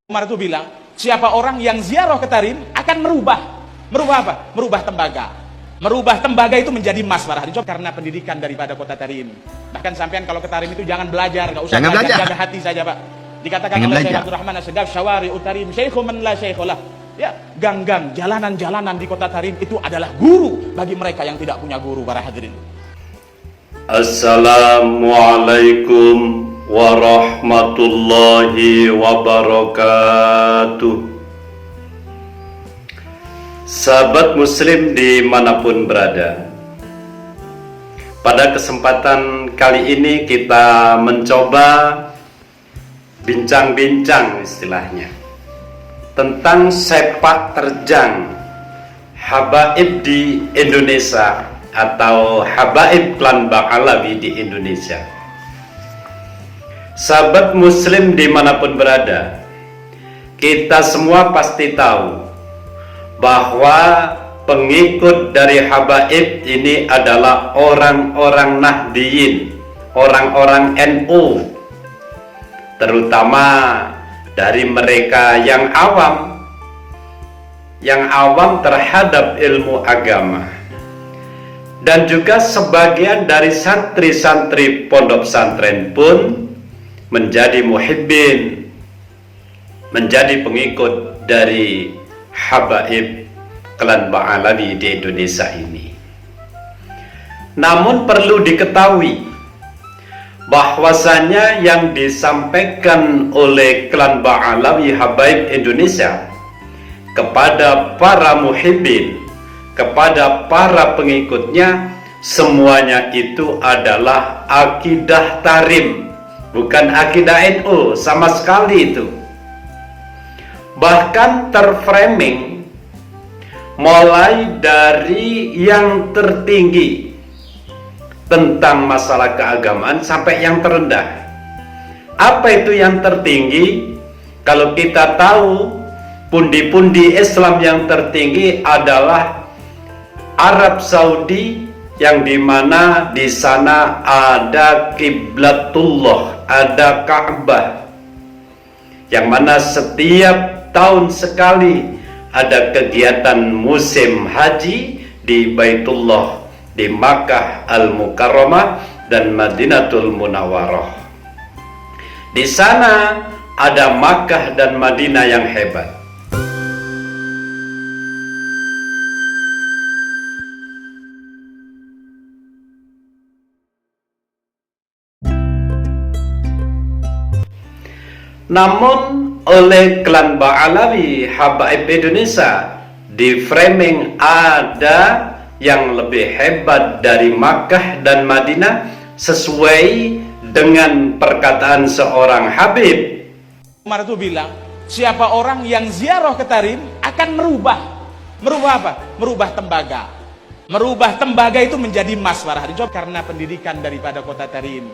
Umar itu bilang, siapa orang yang ziarah ke Tarim akan merubah apa? Merubah tembaga. Merubah tembaga itu menjadi emas para hadirin karena pendidikan daripada kota Tarim. Bahkan sampean kalau ke Tarim itu jangan belajar, nggak usah belajar, jaga hati saja, Pak. Dikatakan oleh Syekh Abdul Rahman As-Segaf, syawari utarim syekhu man la syekhulah. Ya, gang-gang, jalanan-jalanan di kota Tarim itu adalah guru bagi mereka yang tidak punya guru para hadirin. Assalamualaikum warahmatullahi wabarakatuh. Sahabat muslim dimanapun berada, pada kesempatan kali ini kita mencoba bincang-bincang istilahnya tentang sepak terjang habaib di Indonesia atau habaib klan Ba'alawi di Indonesia. Sahabat muslim dimanapun berada, kita semua pasti tahu bahwa pengikut dari habaib ini adalah orang-orang Nahdiyin, orang-orang NU, terutama dari mereka yang awam terhadap ilmu agama, dan juga sebagian dari santri-santri pondok pesantren pun menjadi muhibbin, menjadi pengikut dari habaib klan Ba'alawi di Indonesia ini. Namun perlu diketahui bahwasanya yang disampaikan oleh klan Ba'alawi habaib Indonesia kepada para muhibbin, kepada para pengikutnya, semuanya itu adalah akidah Tarim, bukan akidah NU sama sekali itu. Bahkan terframing mulai dari yang tertinggi tentang masalah keagamaan sampai yang terendah. Apa itu yang tertinggi? Kalau kita tahu, pundi-pundi Islam yang tertinggi adalah Arab Saudi, yang dimana di sana ada kiblatullah, ada Ka'bah, yang mana setiap tahun sekali ada kegiatan musim haji di Baitullah, di Makkah Al-Mukarramah dan Madinatul Munawwarah. Di sana ada Makkah dan Madinah yang hebat. Namun oleh klan Ba'alawi habaib Indonesia di framing ada yang lebih hebat dari Makkah dan Madinah sesuai dengan perkataan seorang habib. Umar itu bilang, siapa orang yang ziarah ke Tarim akan merubah apa? Merubah tembaga. Merubah tembaga itu menjadi emas para hadirin karena pendidikan daripada kota Tarim.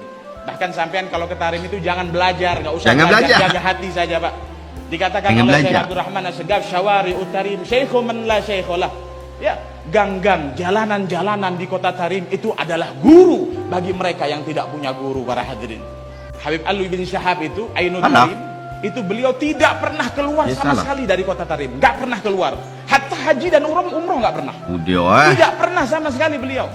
Bahkan sampean kalau ke Tarim itu jangan belajar, nggak usah belajar, jaga hati saja, Pak. Dikatakan oleh Syekh Abdul Rahman As-Segaf, syawari utarim syekhu man la syekhulah. Ya, gang-gang, jalanan-jalanan di kota Tarim itu adalah guru bagi mereka yang tidak punya guru para hadirin. Habib Alwi bin Syahab itu Ainul Tarim, itu beliau tidak pernah keluar sama sekali dari kota Tarim, nggak pernah keluar. Hatta haji dan umroh nggak pernah. Tidak pernah sama sekali beliau.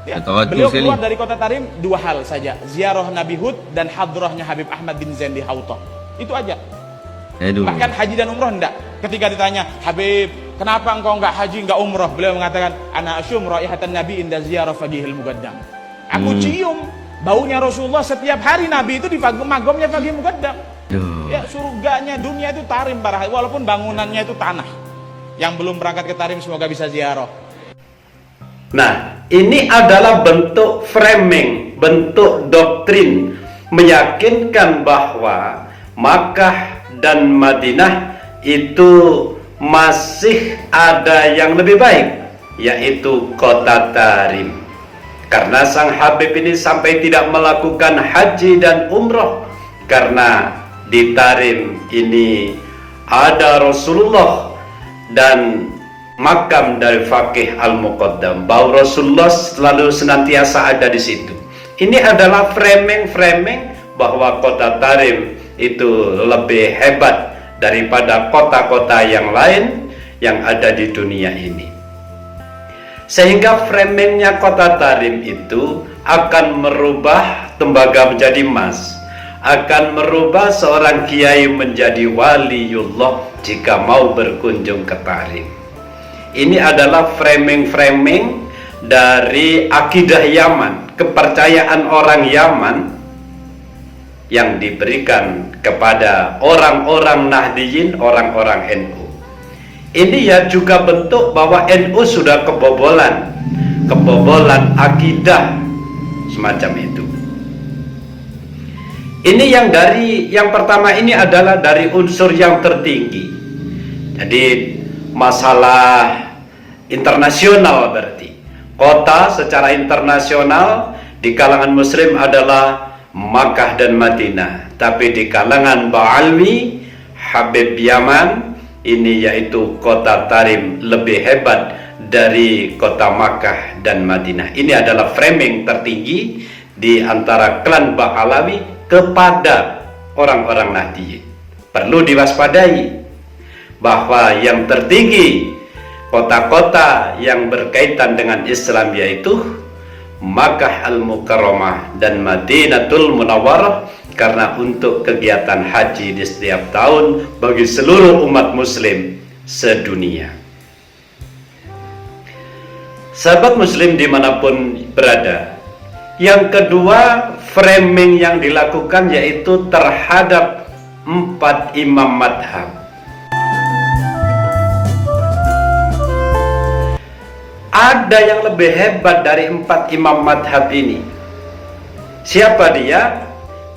Ya, beliau keluar dari kota Tarim dua hal saja, ziarah Nabi Hud dan hadrahnya Habib Ahmad bin Zain di Hautah. Itu aja. Bahkan haji dan umroh enggak. Ketika ditanya, Habib, kenapa engkau enggak haji, enggak umroh? Beliau mengatakan, ana asyum raihatan Nabi inda ziarah Faqihil Muqaddam. Aku cium baunya Rasulullah setiap hari Nabi itu di magomnya Faqih Muqaddam. Ya, surganya dunia itu Tarim para hadirin, walaupun bangunannya itu tanah. Yang belum berangkat ke Tarim semoga bisa ziarah. Nah, ini adalah bentuk framing, bentuk doktrin meyakinkan bahwa Makkah dan Madinah itu masih ada yang lebih baik, yaitu kota Tarim. Karena sang Habib ini sampai tidak melakukan haji dan umroh, karena di Tarim ini ada Rasulullah dan makam dari Faqih Al-Muqaddam, bahwa Rasulullah selalu senantiasa ada di situ. Ini adalah framing bahwa kota Tarim itu lebih hebat daripada kota-kota yang lain yang ada di dunia ini. Sehingga framingnya kota Tarim itu akan merubah tembaga menjadi emas, akan merubah seorang kiai menjadi waliullah jika mau berkunjung ke Tarim. Ini adalah framing-framing dari akidah Yaman, kepercayaan orang Yaman yang diberikan kepada orang-orang Nahdiyin, orang-orang NU. Ini ya juga bentuk bahwa NU sudah kebobolan akidah semacam itu. Ini yang pertama ini adalah dari unsur yang tertinggi. Jadi masalah internasional, berarti kota secara internasional di kalangan muslim adalah Makkah dan Madinah, tapi di kalangan Ba'alwi, Habib Yaman, ini yaitu kota Tarim lebih hebat dari kota Makkah dan Madinah. Ini adalah framing tertinggi di antara klan Ba'alawi kepada orang-orang Nahdiyin. Perlu diwaspadai bahwa yang tertinggi kota-kota yang berkaitan dengan Islam yaitu Makkah Al-Mukarramah dan Madinatul Munawwarah, karena untuk kegiatan haji di setiap tahun bagi seluruh umat muslim sedunia. Sahabat muslim dimanapun berada, yang kedua framing yang dilakukan yaitu terhadap 4 imam madhab. Ada yang lebih hebat dari 4 imam madhab ini. Siapa dia?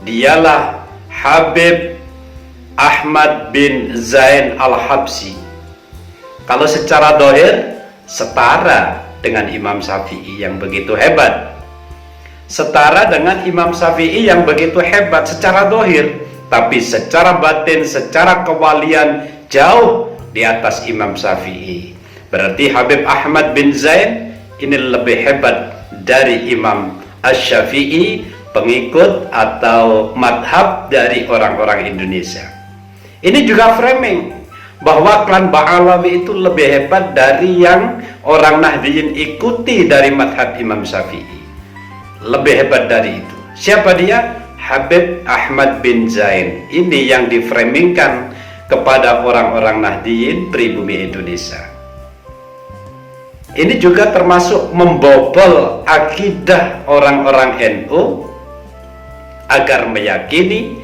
Dialah Habib Ahmad bin Zain al-Habsyi. Kalau secara dohir setara dengan Imam Syafi'i yang begitu hebat, setara dengan Imam Syafi'i yang begitu hebat secara dohir, tapi secara batin, secara kewalian jauh di atas Imam Syafi'i. Berarti Habib Ahmad bin Zain ini lebih hebat dari Imam Asy-Syafi'i, pengikut atau madhab dari orang-orang Indonesia. Ini juga framing bahwa klan Ba'alawi itu lebih hebat dari yang orang Nahdiyin ikuti dari madhab Imam Syafi'i. Lebih hebat dari itu. Siapa dia? Habib Ahmad bin Zain. Ini yang diframingkan kepada orang-orang Nahdiyin pribumi Indonesia. Ini juga termasuk membobol akidah orang-orang NU agar meyakini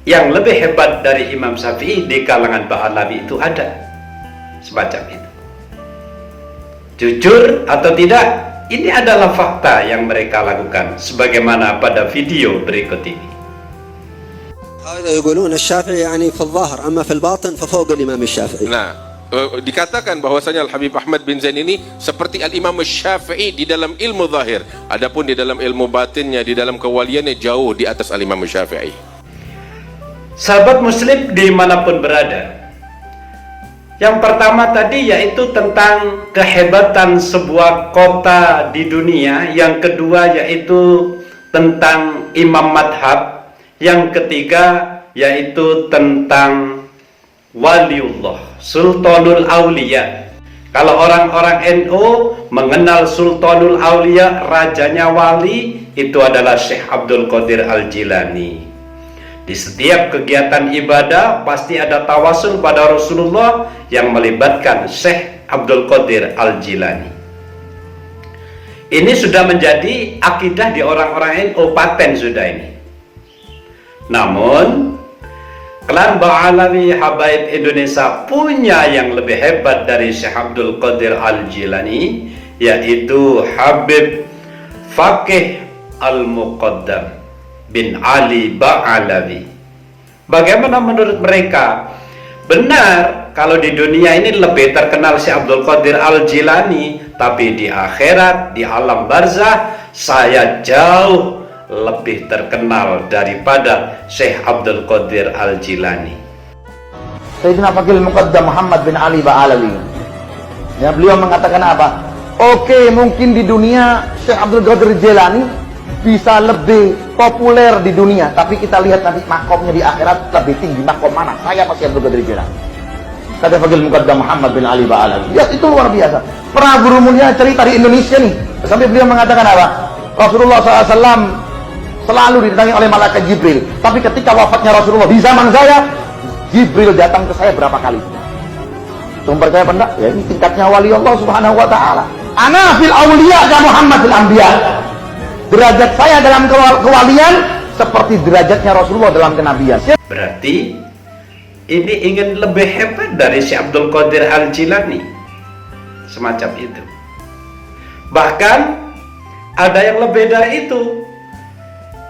yang lebih hebat dari Imam Syafi'i di kalangan Ba'alawi itu ada. Semacam itu. Jujur atau tidak, ini adalah fakta yang mereka lakukan sebagaimana pada video berikut ini. هذا يقولون الشافعي يعني في الظاهر أما في الباطن ففوق الإمام الشافعي. Nah, dikatakan bahwasanya Al-Habib Ahmad bin Zain ini seperti Al-Imam Syafi'i di dalam ilmu zahir, adapun di dalam ilmu batinnya, di dalam kewaliannya jauh di atas Al-Imam Syafi'i. Sahabat muslim dimanapun berada, yang pertama tadi yaitu tentang kehebatan sebuah kota di dunia, yang kedua yaitu tentang imam madhab, yang ketiga yaitu tentang waliullah, sultanul aulia. Kalau orang-orang NU mengenal sultanul aulia, rajanya wali, itu adalah Syekh Abdul Qadir Al-Jilani. Di setiap kegiatan ibadah pasti ada tawasul pada Rasulullah yang melibatkan Syekh Abdul Qadir Al-Jilani. Ini sudah menjadi akidah di orang-orang NU, paten sudah ini. Namun klan Ba'alawi Habaib Indonesia punya yang lebih hebat dari Syekh Abdul Qadir Al-Jilani, yaitu Habib Faqih Al-Muqaddam bin Ali Ba'alawi. Bagaimana menurut mereka? Benar kalau di dunia ini lebih terkenal Syekh Abdul Qadir Al-Jilani, tapi di akhirat, di alam barzah, saya jauh lebih terkenal daripada Syekh Abdul Qadir Al-Jilani. Sayyidina Faqih Muqaddam Muhammad bin Ali Ba'alawi, ya, beliau mengatakan apa? Oke, mungkin di dunia Syekh Abdul Qadir Jilani bisa lebih populer di dunia, tapi kita lihat nanti makomnya di akhirat lebih tinggi. Makom mana? Saya masih Abdul Qadir Jilani. Kata Faqih Muqaddam Muhammad bin Ali Ba'alawi. Ya, itu luar biasa. Pernah guru mulia cerita di Indonesia nih, sampai beliau mengatakan apa? Rasulullah SAW selalu didatangi oleh malaikat Jibril, tapi ketika wafatnya Rasulullah di zaman saya, Jibril datang ke saya berapa kali? Tuh percaya apa enggak? Ya, ini tingkatnya wali Allah Subhanahu wa taala. Ana fil auliya ka Muhammad fil anbiya. Derajat saya dalam kewalian seperti derajatnya Rasulullah dalam kenabian. Berarti ini ingin lebih hebat dari Syekh Abdul Qadir Al-Jilani, semacam itu. Bahkan ada yang lebih dari itu.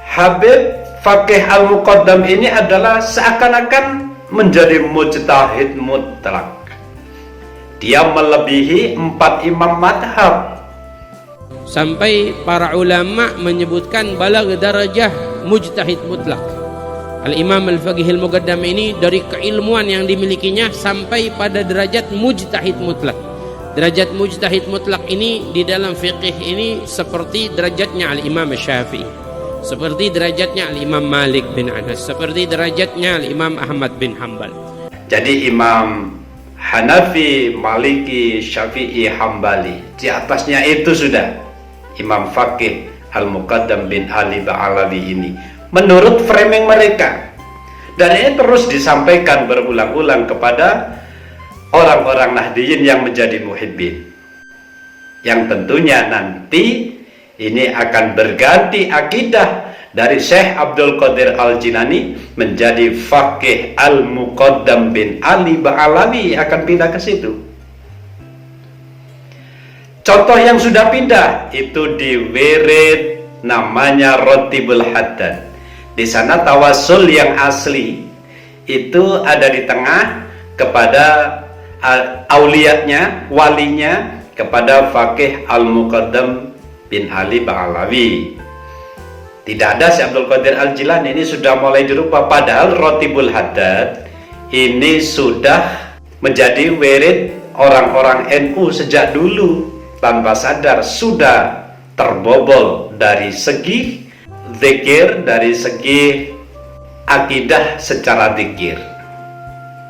Habib Faqih Al-Muqaddam ini adalah seakan-akan menjadi mujtahid mutlak. Dia melebihi 4 imam madhab. Sampai para ulama menyebutkan balagh darajah mujtahid mutlak. Al-Imam Al-Faqih Al-Muqaddam ini dari keilmuan yang dimilikinya sampai pada derajat mujtahid mutlak. Derajat mujtahid mutlak ini di dalam fiqih ini seperti derajatnya Al-Imam Syafi'i, seperti derajatnya Al-Imam Malik bin Anas, seperti derajatnya Al-Imam Ahmad bin Hanbal. Jadi Imam Hanafi, Maliki, Syafi'i, Hambali, di atasnya itu sudah Imam Faqih Al-Muqaddam bin Ali Ba'alawi ini, menurut framing mereka. Dan ini terus disampaikan berulang-ulang kepada orang-orang Nahdiyin yang menjadi muhibbin, yang tentunya nanti ini akan berganti akidah dari Syekh Abdul Qadir Al-Jilani menjadi Faqih Al-Muqaddam bin Ali Ba'alawi, akan pindah ke situ. Contoh yang sudah pindah itu di wirid namanya Rotibul Haddad. Di sana tawasul yang asli itu ada di tengah kepada auliyatnya, walinya, kepada Faqih Al-Muqaddam bin Ali Ba'alawi. Tidak ada Syekh Abdul Qadir Al-Jilani, ini sudah mulai dirubah. Padahal Rotibul Haddad ini sudah menjadi wirid orang-orang NU sejak dulu, tanpa sadar sudah terbobol dari segi zikir, dari segi akidah secara zikir.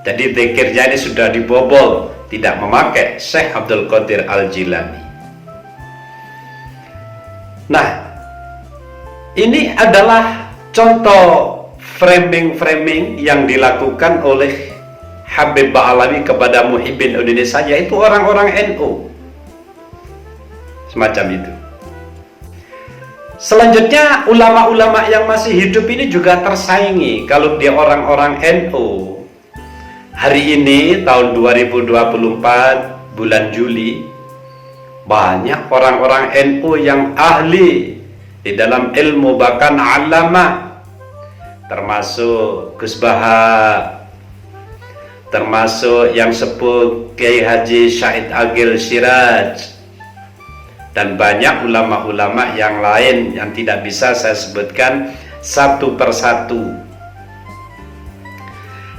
Jadi zikirnya ini sudah dibobol, tidak memakai Syekh Abdul Qadir Al-Jilani. Nah, ini adalah contoh framing-framing yang dilakukan oleh Habib Ba'alawi kepada muhibbin Indonesia, yaitu orang-orang NU. Semacam itu. Selanjutnya, ulama-ulama yang masih hidup ini juga tersaingi. Kalau dia orang-orang NU, hari ini tahun 2024 bulan Juli, banyak orang-orang NU yang ahli di dalam ilmu, bahkan alama, termasuk Gus Baha, termasuk yang sepuh Kiai Haji Syahid Agil Siraj, dan banyak ulama-ulama yang lain yang tidak bisa saya sebutkan satu persatu.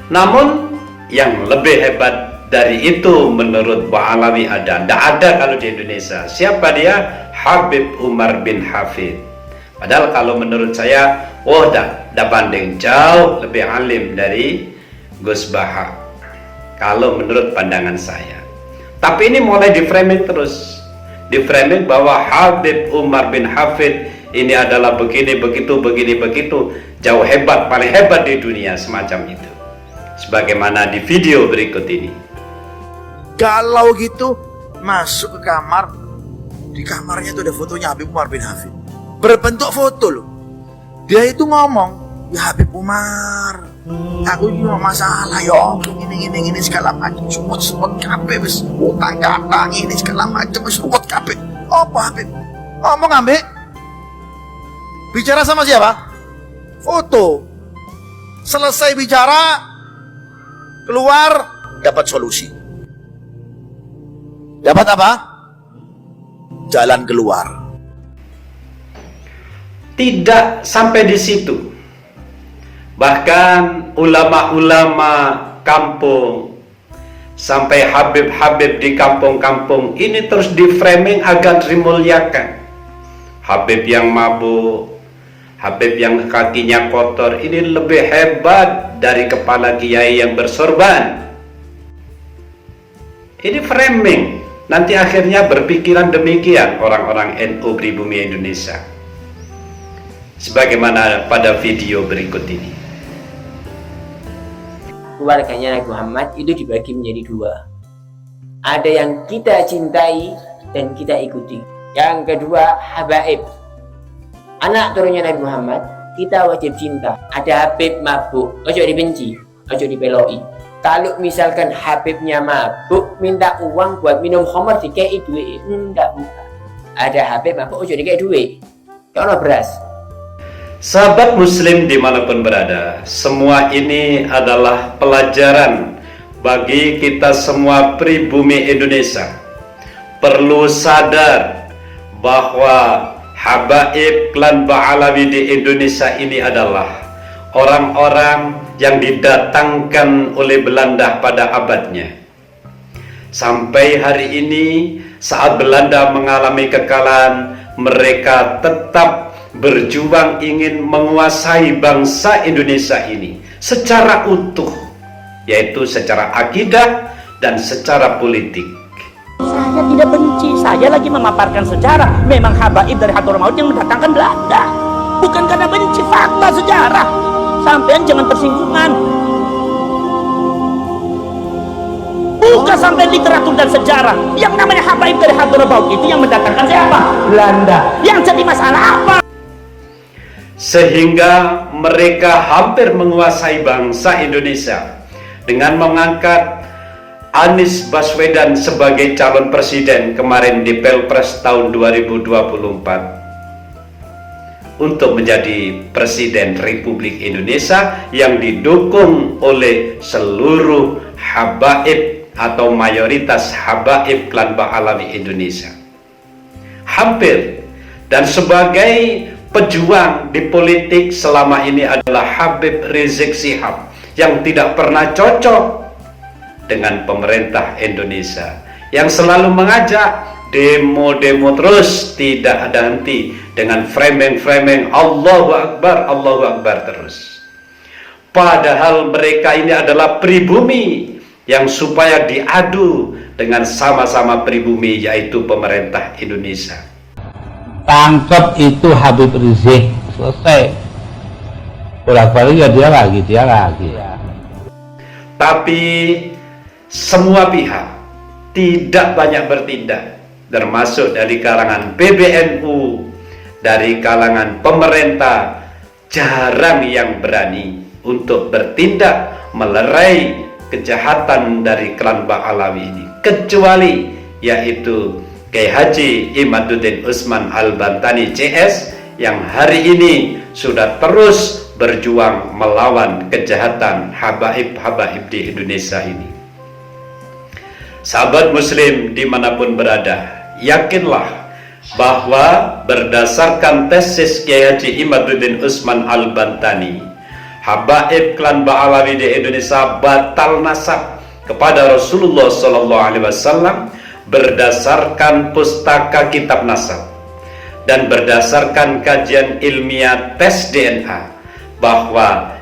Namun yang lebih hebat dari itu menurut Ba'alawi ada. Tidak ada kalau di Indonesia. Siapa dia? Habib Umar bin Hafid. Padahal kalau menurut saya, dah banding jauh lebih alim dari Gus Baha, kalau menurut pandangan saya. Tapi ini mulai di framing terus, di framing bahwa Habib Umar bin Hafid ini adalah begini begitu, begini begitu, jauh hebat, paling hebat di dunia, semacam itu. Sebagaimana di video berikut ini. Kalau gitu masuk ke kamar, di kamarnya itu ada fotonya Habib Umar bin Hafid, berbentuk foto loh. Dia itu ngomong, ya Habib Umar, aku ini masalah ya, ini segala macam, semut kabeh wis utang katang ini segala macam wis ruwet kabeh. Apa Habib? Ngomong ambek. Bicara sama siapa? Foto. Selesai bicara, keluar dapat solusi. Dapat apa? Jalan keluar. Tidak sampai di situ. Bahkan ulama-ulama kampung, sampai habib-habib di kampung-kampung ini terus di framing agar dimuliakan. Habib yang mabuk, Habib yang kakinya kotor, ini lebih hebat dari kepala kiai yang bersorban. Ini framing. Nanti akhirnya berpikiran demikian orang-orang NU pribumi Indonesia. Sebagaimana pada video berikut ini. Keluarganya Nabi Muhammad itu dibagi menjadi dua. Ada yang kita cintai dan kita ikuti. Yang kedua, habaib. Anak turunnya Nabi Muhammad, kita wajib cinta. Ada Habib mabuk, ojo dibenci, ojo dibeloi. Kalau misalkan Habibnya mabuk, minta uang buat minum khamar, dikei duit, enggak bukan. Ada Habib mabuk, ojo dikei duit. Kalau beras. Sahabat muslim dimanapun berada, semua ini adalah pelajaran bagi kita semua pribumi Indonesia. Perlu sadar bahwa habaib klan Ba'alawi di Indonesia ini adalah orang-orang yang didatangkan oleh Belanda pada abadnya. Sampai hari ini, saat Belanda mengalami kekalahan, mereka tetap berjuang ingin menguasai bangsa Indonesia ini secara utuh, yaitu secara akidah dan secara politik. Saya tidak benci, saya lagi memaparkan sejarah. Memang habaib dari Hadramaut yang mendatangkan Belanda. Bukan karena benci, fakta sejarah. Sampean jangan tersinggungan. Buka sampai literatur dan sejarah. Yang namanya habaib dari Hadramaut itu yang mendatangkan siapa? Belanda. Yang jadi masalah apa? Sehingga mereka hampir menguasai bangsa Indonesia dengan mengangkat Anies Baswedan sebagai calon presiden kemarin di Pilpres tahun 2024 untuk menjadi presiden Republik Indonesia yang didukung oleh seluruh habaib atau mayoritas habaib klan Ba'alawi Indonesia. Hampir. Dan sebagai pejuang di politik selama ini adalah Habib Rizik Syihab yang tidak pernah cocok dengan pemerintah Indonesia, yang selalu mengajak demo-demo terus tidak ada henti dengan framing-framing Allahu Akbar terus. Padahal mereka ini adalah pribumi yang supaya diadu dengan sama-sama pribumi, yaitu pemerintah Indonesia. Tangkap itu Habib Rizik, selesai. Bolak-balik ya dia lagi. Tapi semua pihak tidak banyak bertindak, termasuk dari kalangan PBNU, dari kalangan pemerintah, jarang yang berani untuk bertindak melerai kejahatan dari klan Ba'alawi ini, kecuali yaitu Kiai Haji Imaduddin Usman Al-Bantani CS yang hari ini sudah terus berjuang melawan kejahatan habaib-habaib di Indonesia ini. Sahabat muslim dimanapun berada, yakinlah bahwa berdasarkan tesis Kiai Haji Imaduddin Usman Al-Bantani, habaib klan Ba'alawi di Indonesia batal nasab kepada Rasulullah SAW berdasarkan pustaka kitab nasab dan berdasarkan kajian ilmiah tes DNA, bahwa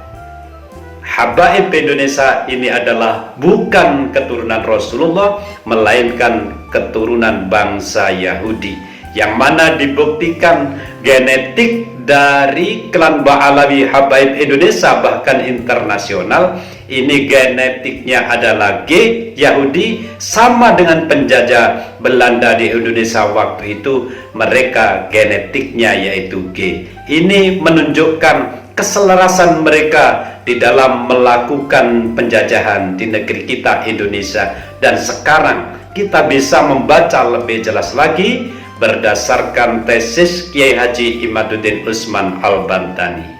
habaib Indonesia ini adalah bukan keturunan Rasulullah, melainkan keturunan bangsa Yahudi, yang mana dibuktikan genetik dari klan Ba'alawi habaib Indonesia bahkan internasional ini genetiknya adalah G, Yahudi, sama dengan penjajah Belanda di Indonesia waktu itu, mereka genetiknya yaitu G. Ini menunjukkan keselarasan mereka di dalam melakukan penjajahan di negeri kita Indonesia. Dan sekarang kita bisa membaca lebih jelas lagi berdasarkan tesis Kiai Haji Imaduddin Usman Al-Bantani.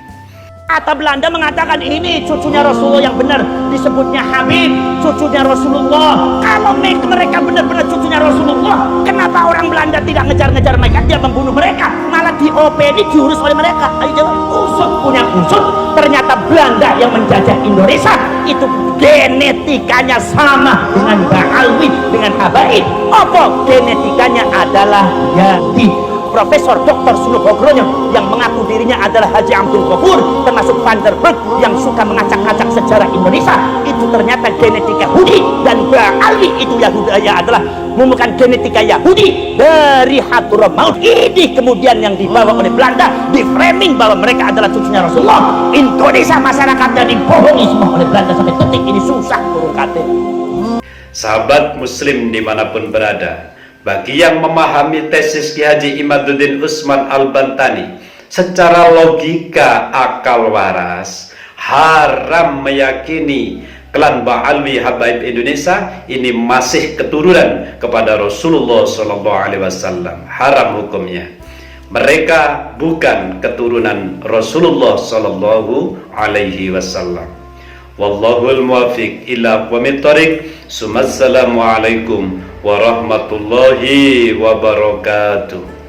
Kata Belanda mengatakan ini cucunya Rasulullah yang benar, disebutnya Habib, cucunya Rasulullah. Kalau mereka benar-benar cucunya Rasulullah, kenapa orang Belanda tidak ngejar-ngejar mereka, dia membunuh mereka, malah diopeni, diurus oleh mereka? Ayo jawab, usut punya usut. Ternyata Belanda yang menjajah Indonesia itu genetikanya sama dengan Ba'alawi, dengan habaib. Apa genetikanya adalah Yahudi. Profesor Dr. Sunu Bogronyo yang mengaku dirinya adalah Haji Abdul Ghafur, termasuk Van der Berg yang suka mengacak-acak sejarah Indonesia, itu ternyata genetika Yahudi, dan Bang Alwi itu Yahudanya adalah menemukan genetika Yahudi dari Hadramaut. Ini kemudian yang dibawa oleh Belanda, di framing bahwa mereka adalah cucunya Rasulullah. Indonesia masyarakatnya dibohongi semua oleh Belanda sampai detik ini, susah turun kate. Sahabat muslim dimanapun berada, bagi yang memahami tesis Ki Haji Imaduddin Usman Al-Bantani secara logika akal waras, haram meyakini klan Ba'alwi Habaib Indonesia ini masih keturunan kepada Rasulullah SAW. Haram hukumnya. Mereka bukan keturunan Rasulullah SAW. Wallahul muwafiq ila aqwamit thoriq. Assalamualaikum warahmatullahi wabarakatuh.